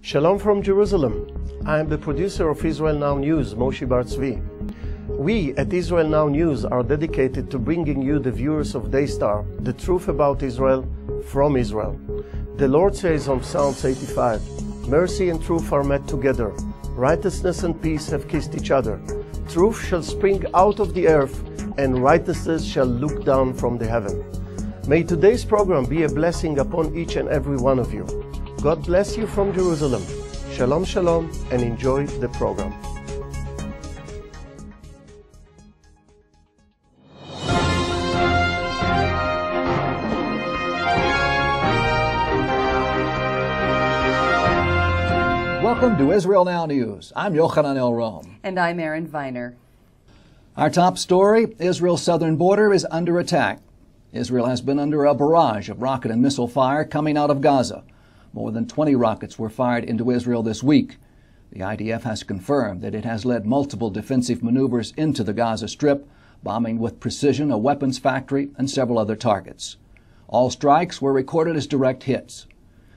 Shalom from Jerusalem. I am the producer of Israel Now News, Moshe Bar Tzvi. We at Israel Now News are dedicated to bringing you, the viewers of Daystar, the truth about Israel from Israel. The Lord says on Psalms 85, "Mercy and truth are met together. Righteousness and peace have kissed each other. Truth shall spring out of the earth, and righteousness shall look down from the heaven." May today's program be a blessing upon each and every one of you. God bless you from Jerusalem. Shalom, shalom, and enjoy the program. Welcome to Israel Now News. I'm Yochanan El-Rom. And I'm Erin Viner. Our top story, Israel's southern border is under attack. Israel has been under a barrage of rocket and missile fire coming out of Gaza. More than 20 rockets were fired into Israel this week. The IDF has confirmed that it has led multiple defensive maneuvers into the Gaza Strip, bombing with precision a weapons factory and several other targets. All strikes were recorded as direct hits.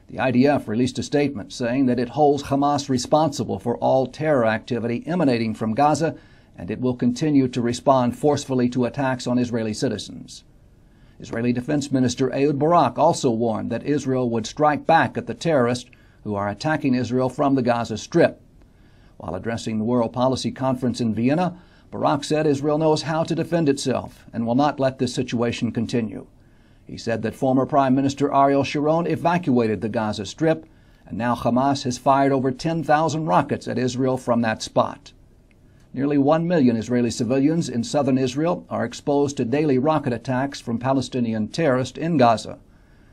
The IDF released a statement saying that it holds Hamas responsible for all terror activity emanating from Gaza, and it will continue to respond forcefully to attacks on Israeli citizens. Israeli Defense Minister Ehud Barak also warned that Israel would strike back at the terrorists who are attacking Israel from the Gaza Strip. While addressing the World Policy Conference in Vienna, Barak said Israel knows how to defend itself and will not let this situation continue. He said that former Prime Minister Ariel Sharon evacuated the Gaza Strip, and now Hamas has fired over 10,000 rockets at Israel from that spot. Nearly 1 million Israeli civilians in southern Israel are exposed to daily rocket attacks from Palestinian terrorists in Gaza.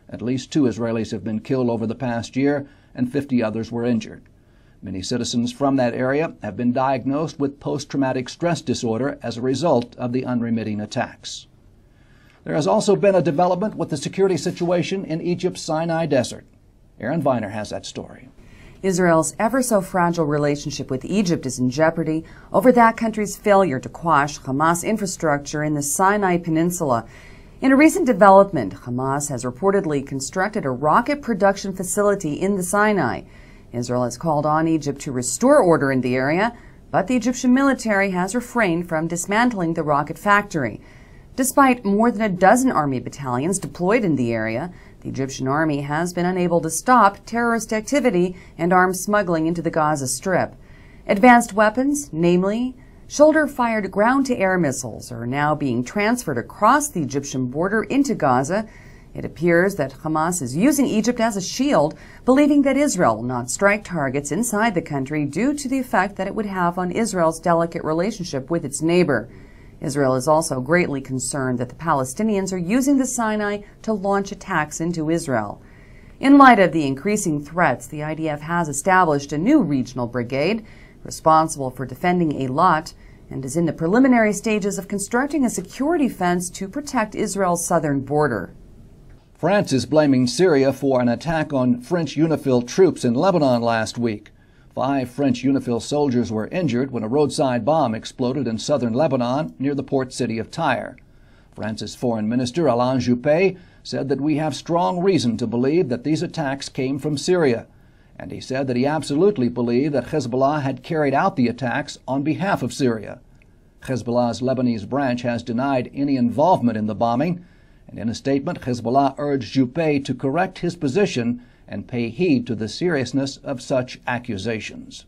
At least 2 Israelis have been killed over the past year, and 50 others were injured. Many citizens from that area have been diagnosed with post-traumatic stress disorder as a result of the unremitting attacks. There has also been a development with the security situation in Egypt's Sinai Desert. Erin Viner has that story. Israel's ever-so-fragile relationship with Egypt is in jeopardy over that country's failure to quash Hamas infrastructure in the Sinai Peninsula. In a recent development, Hamas has reportedly constructed a rocket production facility in the Sinai. Israel has called on Egypt to restore order in the area, but the Egyptian military has refrained from dismantling the rocket factory. Despite more than a dozen army battalions deployed in the area, the Egyptian army has been unable to stop terrorist activity and arms smuggling into the Gaza Strip. Advanced weapons, namely shoulder-fired ground-to-air missiles, are now being transferred across the Egyptian border into Gaza. It appears that Hamas is using Egypt as a shield, believing that Israel will not strike targets inside the country due to the effect that it would have on Israel's delicate relationship with its neighbor. Israel is also greatly concerned that the Palestinians are using the Sinai to launch attacks into Israel. In light of the increasing threats, the IDF has established a new regional brigade responsible for defending Eilat and is in the preliminary stages of constructing a security fence to protect Israel's southern border. France is blaming Syria for an attack on French UNIFIL troops in Lebanon last week. 5 French UNIFIL soldiers were injured when a roadside bomb exploded in southern Lebanon near the port city of Tyre. France's Foreign Minister Alain Juppé said that we have strong reason to believe that these attacks came from Syria, and he said that he absolutely believed that Hezbollah had carried out the attacks on behalf of Syria. Hezbollah's Lebanese branch has denied any involvement in the bombing, and in a statement, Hezbollah urged Juppé to correct his position and pay heed to the seriousness of such accusations.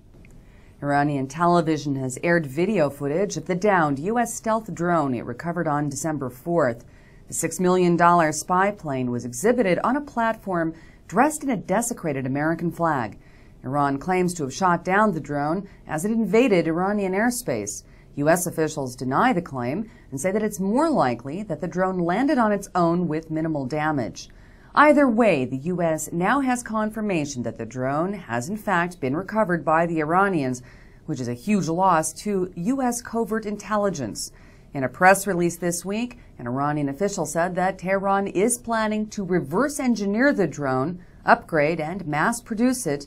Iranian television has aired video footage of the downed U.S. stealth drone it recovered on December 4th. The $6 million spy plane was exhibited on a platform dressed in a desecrated American flag. Iran claims to have shot down the drone as it invaded Iranian airspace. U.S. officials deny the claim and say that it's more likely that the drone landed on its own with minimal damage. Either way, the U.S. now has confirmation that the drone has in fact been recovered by the Iranians, which is a huge loss to U.S. covert intelligence. In a press release this week, an Iranian official said that Tehran is planning to reverse engineer the drone, upgrade and mass produce it.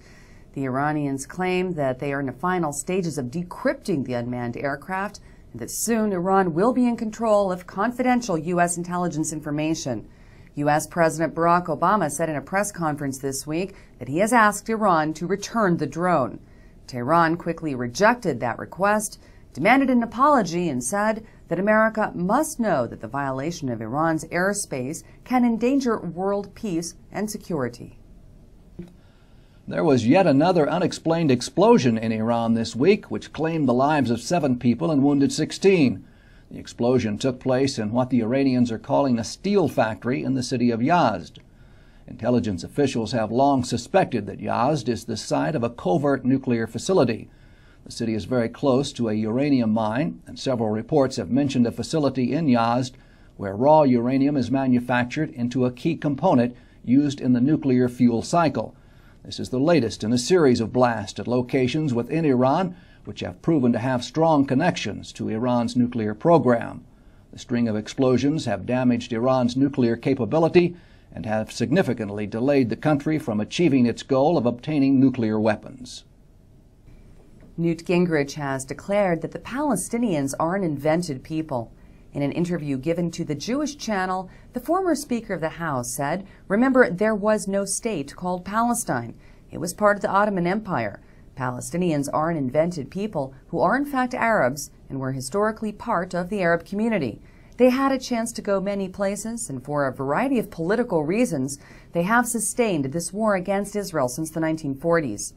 The Iranians claim that they are in the final stages of decrypting the unmanned aircraft and that soon Iran will be in control of confidential U.S. intelligence information. U.S. President Barack Obama said in a press conference this week that he has asked Iran to return the drone. Tehran quickly rejected that request, demanded an apology, and said that America must know that the violation of Iran's airspace can endanger world peace and security. There was yet another unexplained explosion in Iran this week, which claimed the lives of 7 people and wounded 16. The explosion took place in what the Iranians are calling a steel factory in the city of Yazd. Intelligence officials have long suspected that Yazd is the site of a covert nuclear facility. The city is very close to a uranium mine, and several reports have mentioned a facility in Yazd where raw uranium is manufactured into a key component used in the nuclear fuel cycle. This is the latest in a series of blasts at locations within Iran which have proven to have strong connections to Iran's nuclear program. The string of explosions have damaged Iran's nuclear capability and have significantly delayed the country from achieving its goal of obtaining nuclear weapons. Newt Gingrich has declared that the Palestinians are an invented people. In an interview given to the Jewish Channel, the former Speaker of the House said, "Remember, there was no state called Palestine. It was part of the Ottoman Empire. Palestinians are an invented people who are in fact Arabs and were historically part of the Arab community. They had a chance to go many places, and for a variety of political reasons, they have sustained this war against Israel since the 1940s.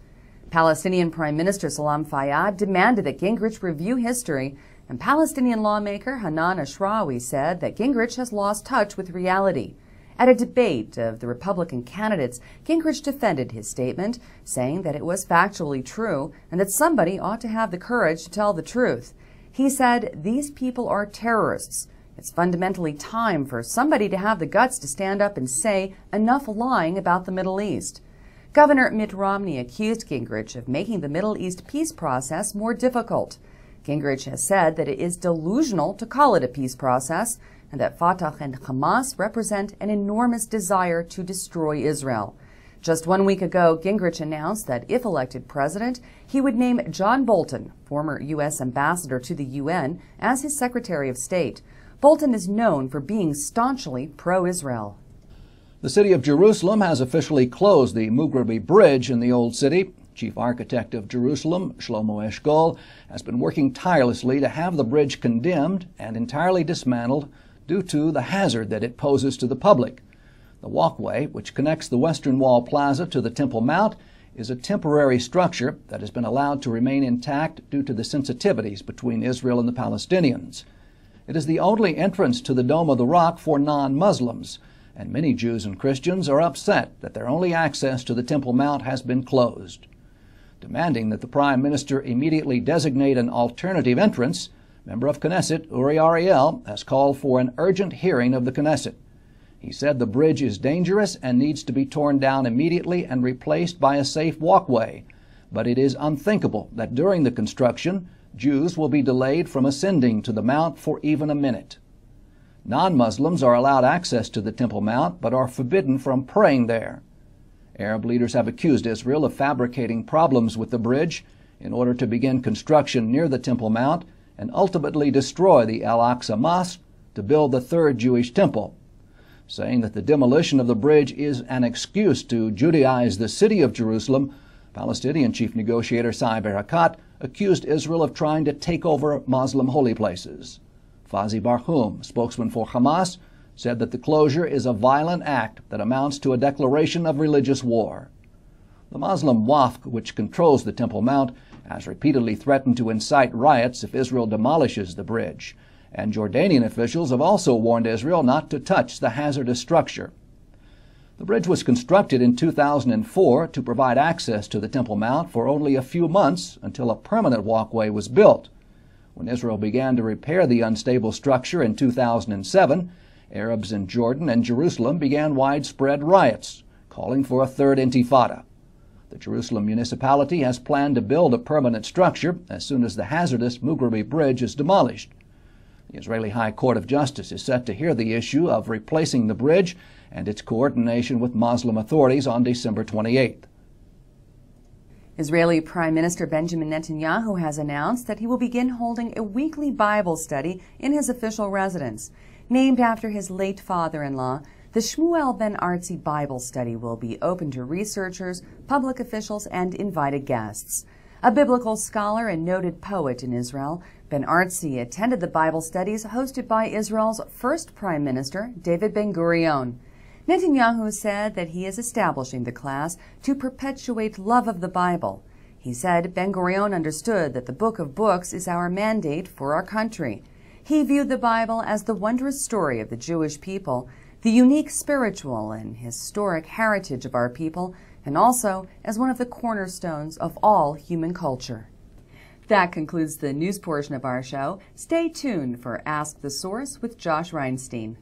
Palestinian Prime Minister Salam Fayyad demanded that Gingrich review history, and Palestinian lawmaker Hanan Ashrawi said that Gingrich has lost touch with reality. At a debate of the Republican candidates, Gingrich defended his statement, saying that it was factually true and that somebody ought to have the courage to tell the truth. He said, "These people are terrorists. It's fundamentally time for somebody to have the guts to stand up and say enough lying about the Middle East." Governor Mitt Romney accused Gingrich of making the Middle East peace process more difficult. Gingrich has said that it is delusional to call it a peace process, and that Fatah and Hamas represent an enormous desire to destroy Israel. Just 1 week ago, Gingrich announced that if elected president, he would name John Bolton, former U.S. ambassador to the UN, as his Secretary of State. Bolton is known for being staunchly pro-Israel. The city of Jerusalem has officially closed the Mughrabi Bridge in the Old City. Chief architect of Jerusalem, Shlomo Eshkol, has been working tirelessly to have the bridge condemned and entirely dismantled due to the hazard that it poses to the public. The walkway, which connects the Western Wall Plaza to the Temple Mount, is a temporary structure that has been allowed to remain intact due to the sensitivities between Israel and the Palestinians. It is the only entrance to the Dome of the Rock for non-Muslims, and many Jews and Christians are upset that their only access to the Temple Mount has been closed. Demanding that the Prime Minister immediately designate an alternative entrance, member of Knesset Uri Ariel has called for an urgent hearing of the Knesset. He said the bridge is dangerous and needs to be torn down immediately and replaced by a safe walkway, but it is unthinkable that during the construction, Jews will be delayed from ascending to the Mount for even a minute. Non-Muslims are allowed access to the Temple Mount, but are forbidden from praying there. Arab leaders have accused Israel of fabricating problems with the bridge in order to begin construction near the Temple Mount and ultimately destroy the Al-Aqsa Mosque to build the third Jewish temple. Saying that the demolition of the bridge is an excuse to Judaize the city of Jerusalem, Palestinian chief negotiator Saeb Erekat accused Israel of trying to take over Muslim holy places. Fazi Barhum, spokesman for Hamas, said that the closure is a violent act that amounts to a declaration of religious war. The Muslim Waqf, which controls the Temple Mount, has repeatedly threatened to incite riots if Israel demolishes the bridge, and Jordanian officials have also warned Israel not to touch the hazardous structure. The bridge was constructed in 2004 to provide access to the Temple Mount for only a few months until a permanent walkway was built. When Israel began to repair the unstable structure in 2007, Arabs in Jordan and Jerusalem began widespread riots, calling for a third intifada. The Jerusalem municipality has planned to build a permanent structure as soon as the hazardous Mughrabi Bridge is demolished. The Israeli High Court of Justice is set to hear the issue of replacing the bridge and its coordination with Muslim authorities on December 28th. Israeli Prime Minister Benjamin Netanyahu has announced that he will begin holding a weekly Bible study in his official residence. Named after his late father-in-law, the Shmuel Ben Artzi Bible study will be open to researchers, public officials, and invited guests. A biblical scholar and noted poet in Israel, Ben Artzi attended the Bible studies hosted by Israel's first Prime Minister, David Ben-Gurion. Netanyahu said that he is establishing the class to perpetuate love of the Bible. He said Ben-Gurion understood that the Book of Books is our mandate for our country. He viewed the Bible as the wondrous story of the Jewish people, the unique spiritual and historic heritage of our people, and also as one of the cornerstones of all human culture. That concludes the news portion of our show. Stay tuned for Ask the Source with Josh Reinstein.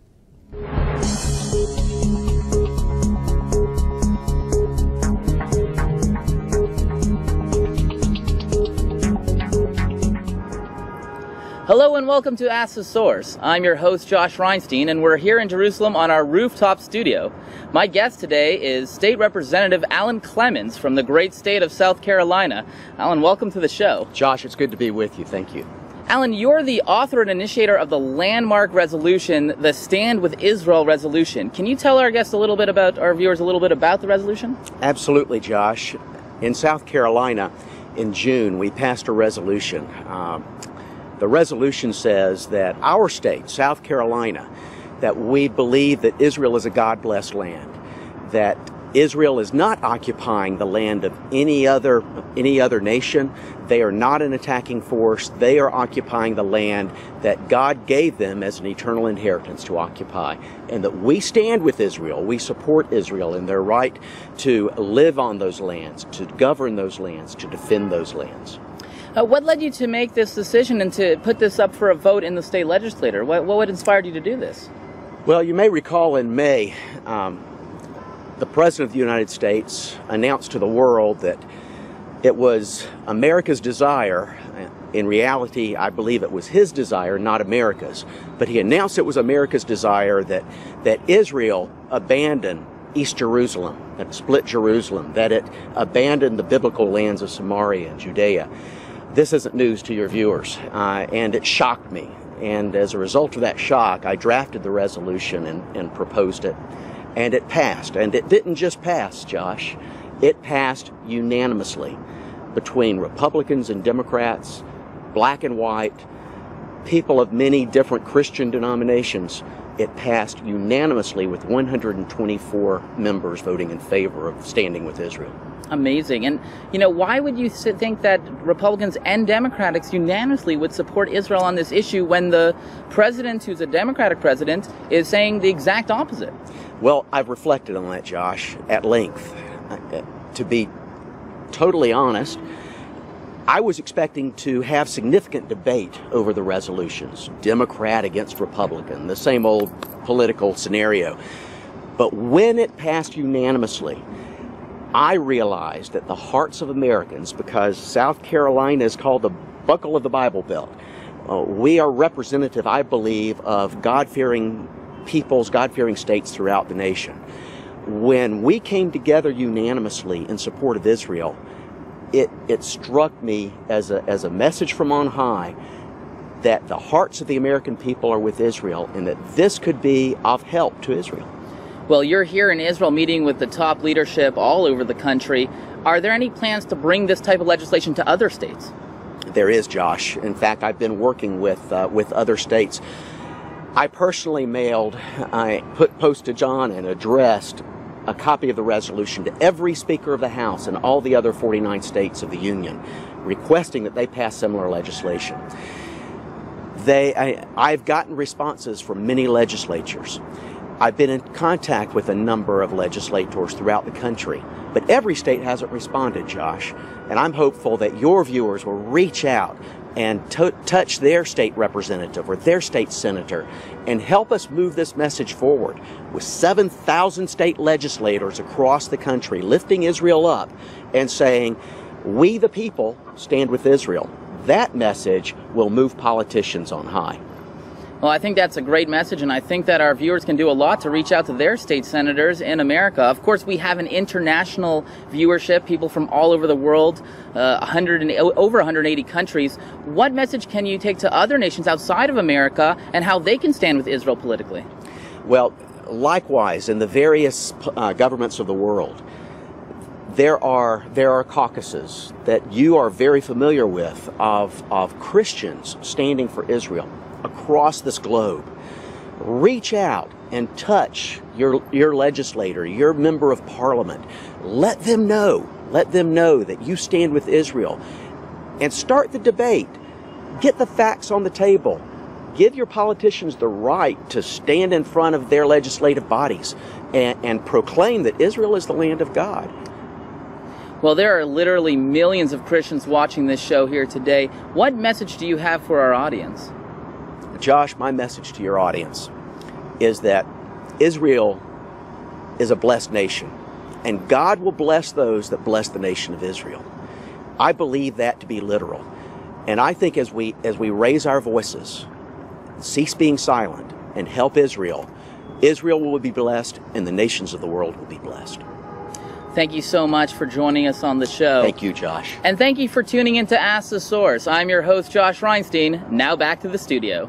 Hello and welcome to Ask the Source. I'm your host Josh Reinstein, and we're here in Jerusalem on our rooftop studio. My guest today is State Representative Alan Clemens from the great state of South Carolina. Alan, welcome to the show. Josh, it's good to be with you. Thank you. Alan, you're the author and initiator of the landmark resolution, the Stand with Israel resolution. Can you tell our guests our viewers a little bit about the resolution? Absolutely, Josh. In South Carolina, in June, we passed a resolution. The resolution says that our state, South Carolina, that we believe that Israel is a God-blessed land, that Israel is not occupying the land of any other nation. They are not an attacking force. They are occupying the land that God gave them as an eternal inheritance to occupy, and that we stand with Israel. We support Israel in their right to live on those lands, to govern those lands, to defend those lands. What led you to make this decision and to put this up for a vote in the state legislature? What inspired you to do this? Well, you may recall in May, the President of the United States announced to the world that it was America's desire. In reality, I believe it was his desire, not America's. But he announced it was America's desire that Israel abandon East Jerusalem, that it split Jerusalem, that it abandoned the biblical lands of Samaria and Judea. This isn't news to your viewers, and it shocked me. And as a result of that shock, I drafted the resolution and proposed it, and it passed. And it didn't just pass, Josh. It passed unanimously between Republicans and Democrats, black and white, people of many different Christian denominations. It passed unanimously with 124 members voting in favor of standing with Israel. Amazing. And, why would you think that Republicans and Democrats unanimously would support Israel on this issue when the president, who's a Democratic president, is saying the exact opposite? Well, I've reflected on that, Josh, at length. To be totally honest, I was expecting to have significant debate over the resolutions, Democrat against Republican, the same old political scenario. But when it passed unanimously, I realized that the hearts of Americans, because South Carolina is called the buckle of the Bible Belt, we are representative, I believe, of God-fearing peoples, God-fearing states throughout the nation. When we came together unanimously in support of Israel, it struck me as a message from on high that the hearts of the American people are with Israel, and that this could be of help to Israel. Well, you're here in Israel meeting with the top leadership all over the country. Are there any plans to bring this type of legislation to other states? There is, Josh. In fact, I've been working with other states. I personally postage on and addressed a copy of the resolution to every Speaker of the House in all the other 49 states of the Union, requesting that they pass similar legislation. I've gotten responses from many legislatures. I've been in contact with a number of legislators throughout the country, but every state hasn't responded, Josh. And I'm hopeful that your viewers will reach out and touch their state representative or their state senator and help us move this message forward. With 7,000 state legislators across the country lifting Israel up and saying, we the people stand with Israel, that message will move politicians on high. Well, I think that's a great message, and I think that our viewers can do a lot to reach out to their state senators in America. Of course, we have an international viewership, people from all over the world, over 180 countries. What message can you take to other nations outside of America and how they can stand with Israel politically? Well, likewise, in the various governments of the world, there are caucuses that you are very familiar with of Christians standing for Israel across this globe. Reach out and touch your legislator, your member of parliament. Let them know that you stand with Israel, and start the debate. Get the facts on the table. Give your politicians the right to stand in front of their legislative bodies and proclaim that Israel is the land of God. Well, there are literally millions of Christians watching this show here today. What message do you have for our audience? Josh, my message to your audience is that Israel is a blessed nation, and God will bless those that bless the nation of Israel. I believe that to be literal. And I think as we raise our voices, cease being silent, and help Israel, Israel will be blessed, and the nations of the world will be blessed. Thank you so much for joining us on the show. Thank you, Josh. And thank you for tuning in to Ask the Source. I'm your host, Josh Reinstein. Now back to the studio.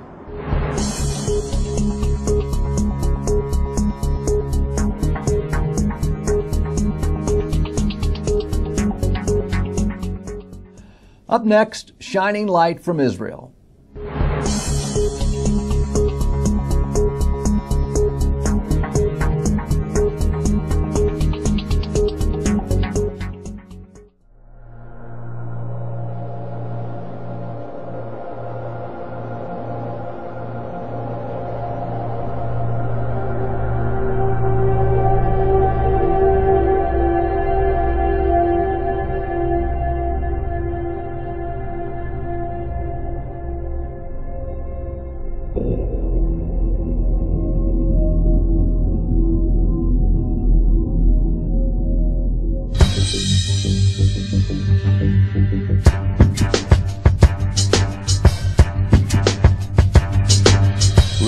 Up next, shining light from Israel.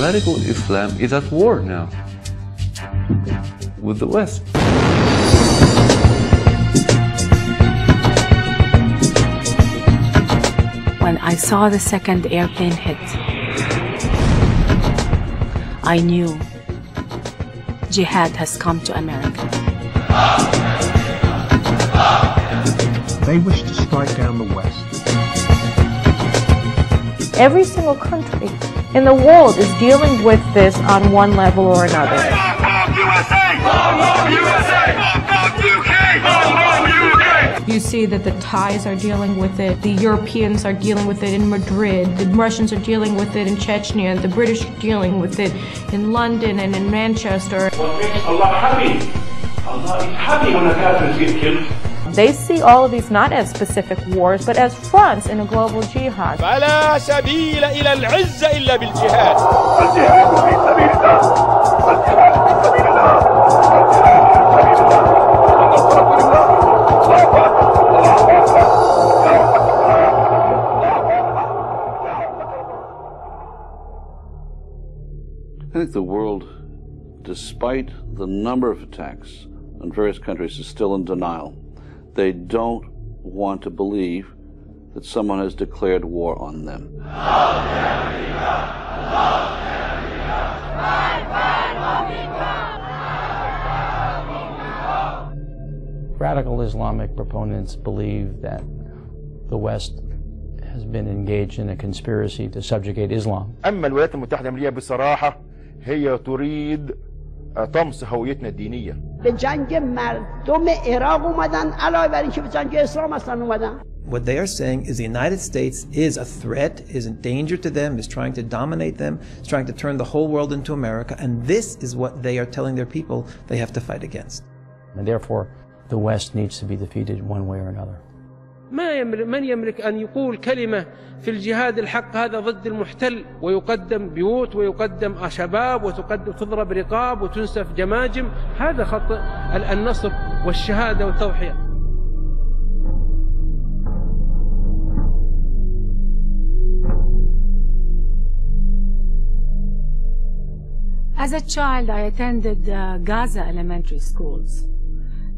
Radical Islam is at war now with the West. When I saw the second airplane hit, I knew jihad has come to America. They wish to strike down the West. Every single country in the world is dealing with this on one level or another. You see that the Thais are dealing with it, the Europeans are dealing with it in Madrid, the Russians are dealing with it in Chechnya, the British are dealing with it in London and in Manchester. What makes Allah happy? Allah is happy when a Catholic gets killed. They see all of these not as specific wars, but as fronts in a global jihad. فلا سبيل إلى العزة إلا بالجهاد. الجهاد في سبيل الله. الجهاد في سبيل الله. I think the world, despite the number of attacks in various countries, is still in denial. They don't want to believe that someone has declared war on them. Radical Islamic proponents believe that the West has been engaged in a conspiracy to subjugate Islam. أما الولايات المتحدة الأمريكية بصراحة هي تريد طمس هويتنا الدينية. به جنگ مردم عراق اومدن علاوه بر اینکه به جنگ اسلام اصلا اومدن. What they are saying is the United States is a threat, is a danger to them, is trying to dominate them, is trying to turn the whole world into America, and this is what they are telling their people they have to fight against. And therefore, the West needs to be defeated one way or another. من يملك أن يقول كلمة في الجهاد الحق هذا ضد المحتل ويقدم بيوت ويقدم شباب وتضرب رقاب وتنسف جماجم. هذا خط النصر والشهادة والتضحية. As a child, I attended Gaza elementary schools.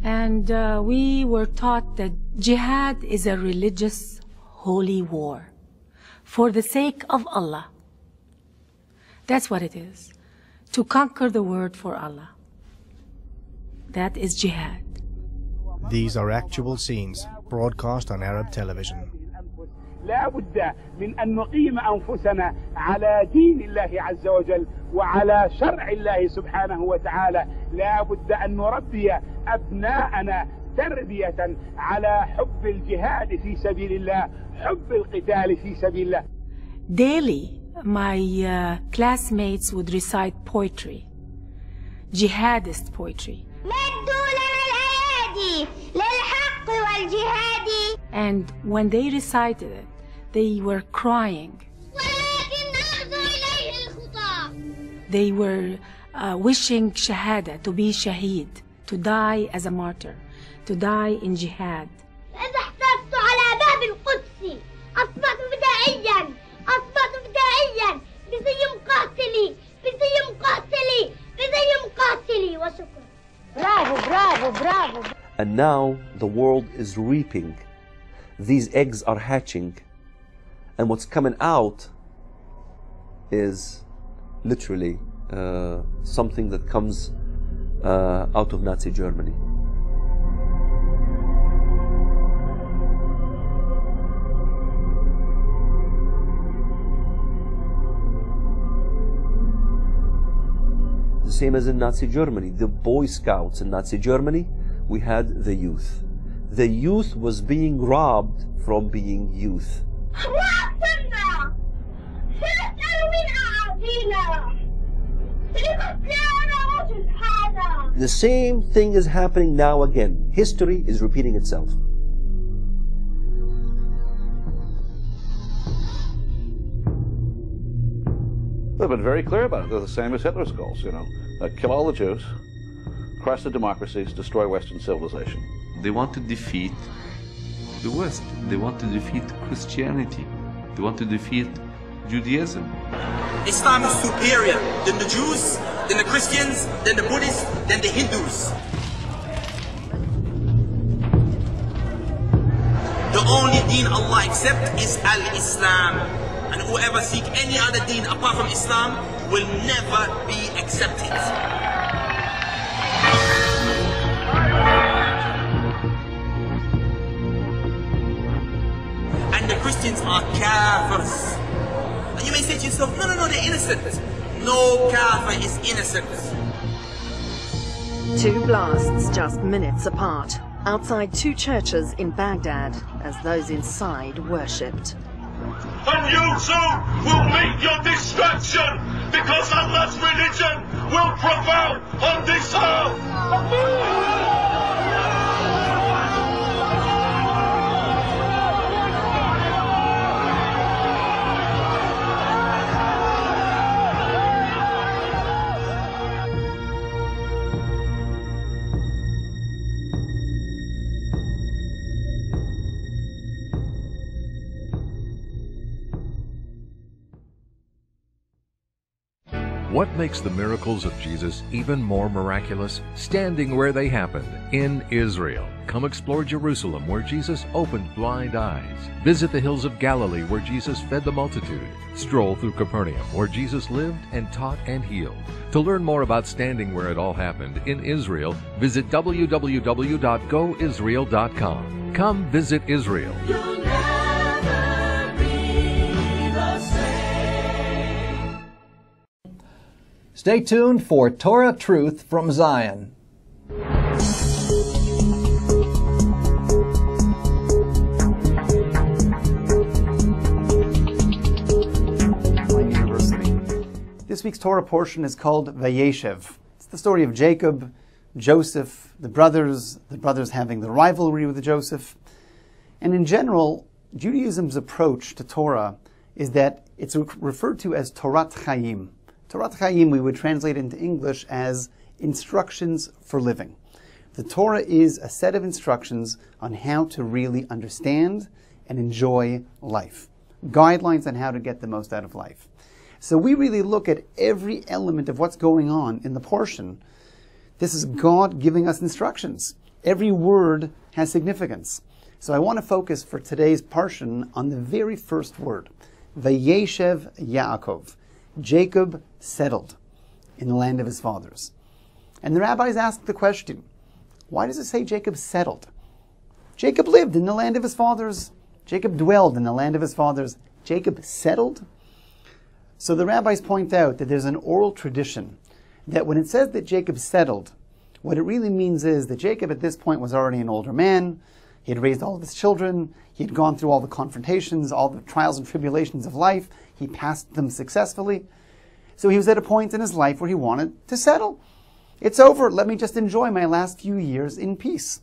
And we were taught that jihad is a religious holy war for the sake of Allah. That's what it is. to conquer the world for Allah. That is jihad. These are actual scenes broadcast on Arab television. لا بد من أن نقيم أنفسنا على دين الله عز وجل وعلى شرع الله سبحانه وتعالى. لا بد أن نربي أبناءنا تربية على حب الجهاد في سبيل الله، حب القتال في سبيل الله. Daily, my classmates would recite poetry, jihadist poetry. And when they recited it, they were crying. They were wishing shahada, to be shaheed, to die as a martyr, to die in jihad. Bravo, bravo, bravo. And now the world is reaping. These eggs are hatching. And what's coming out is literally something that comes out of Nazi Germany. The same as in Nazi Germany, the Boy Scouts in Nazi Germany, we had the youth. The youth was being robbed from being youth. The same thing is happening now again. History is repeating itself. They've been very clear about it. They're the same as Hitler's goals, kill all the Jews, crush the democracies, destroy Western civilization. They want to defeat the West. They want to defeat Christianity. They want to defeat Judaism. Islam is superior than the Jews, than the Christians, than the Buddhists, than the Hindus. The only deen Allah accepts is Al-Islam. And whoever seek any other deen apart from Islam will never be accepted. And the Christians are kafirs. And you may say to yourself, no, they're innocent. No kafir is innocent. Two blasts just minutes apart, outside two churches in Baghdad, as those inside worshipped. And you too will meet your destruction, because Allah's religion will prevail on this earth. What makes the miracles of Jesus even more miraculous? Standing where they happened, in Israel. Come explore Jerusalem, where Jesus opened blind eyes. Visit the hills of Galilee, where Jesus fed the multitude. Stroll through Capernaum, where Jesus lived and taught and healed. To learn more about standing where it all happened in Israel, visit www.goisrael.com. Come visit Israel. Stay tuned for Torah Truth from Zion. This week's Torah portion is called Vayeshev. It's the story of Jacob, Joseph, the brothers having the rivalry with Joseph. And in general, Judaism's approach to Torah is that it's referred to as Torat Chaim. Torat Chaim we would translate into English as instructions for living. The Torah is a set of instructions on how to really understand and enjoy life. Guidelines on how to get the most out of life. So we really look at every element of what's going on in the portion. This is God giving us instructions. Every word has significance. So I want to focus for today's portion on the very first word. Vayeshev Yaakov. Jacob settled. in the land of his fathers. And the rabbis asked the question, why does it say Jacob settled? Jacob lived in the land of his fathers. Jacob dwelled in the land of his fathers. Jacob settled? So the rabbis point out that there's an oral tradition that when it says that Jacob settled, what it really means is that Jacob at this point was already an older man. He had raised all of his children. He had gone through all the confrontations, all the trials and tribulations of life. He passed them successfully. So he was at a point in his life where he wanted to settle. It's over. Let me just enjoy my last few years in peace.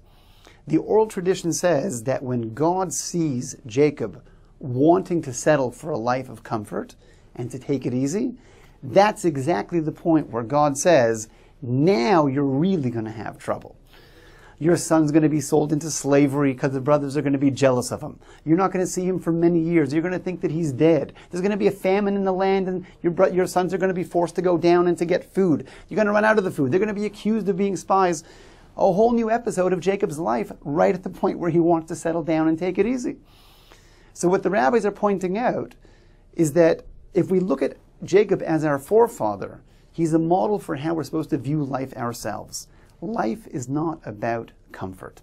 The oral tradition says that when God sees Jacob wanting to settle for a life of comfort and to take it easy, that's exactly the point where God says, now you're really going to have trouble. Your son's going to be sold into slavery because the brothers are going to be jealous of him. You're not going to see him for many years. You're going to think that he's dead. There's going to be a famine in the land, and your sons are going to be forced to go down and to get food. You're going to run out of the food. They're going to be accused of being spies. A whole new episode of Jacob's life right at the point where he wants to settle down and take it easy. So what the rabbis are pointing out is that if we look at Jacob as our forefather, he's a model for how we're supposed to view life ourselves. Life is not about comfort.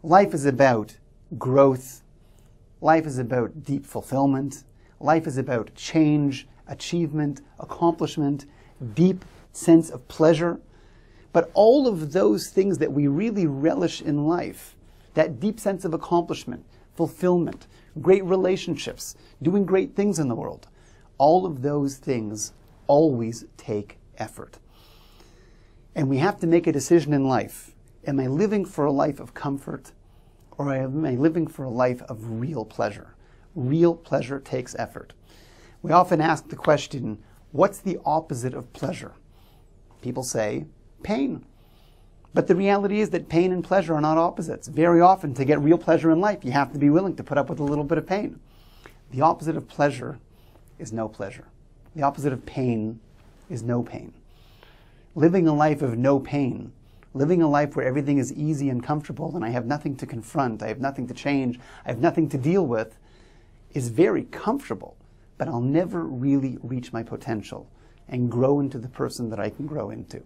Life is about growth. Life is about deep fulfillment. Life is about change, achievement, accomplishment, deep sense of pleasure. But all of those things that we really relish in life, that deep sense of accomplishment, fulfillment, great relationships, doing great things in the world, all of those things always take effort. And we have to make a decision in life. Am I living for a life of comfort, or am I living for a life of real pleasure? Real pleasure takes effort. We often ask the question, what's the opposite of pleasure? People say, pain. But the reality is that pain and pleasure are not opposites. Very often, to get real pleasure in life, you have to be willing to put up with a little bit of pain. The opposite of pleasure is no pleasure. The opposite of pain is no pain. Living a life of no pain, living a life where everything is easy and comfortable and I have nothing to confront, I have nothing to change, I have nothing to deal with, is very comfortable, but I'll never really reach my potential and grow into the person that I can grow into.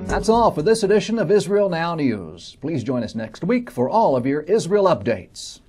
That's all for this edition of Israel Now News. Please join us next week for all of your Israel updates.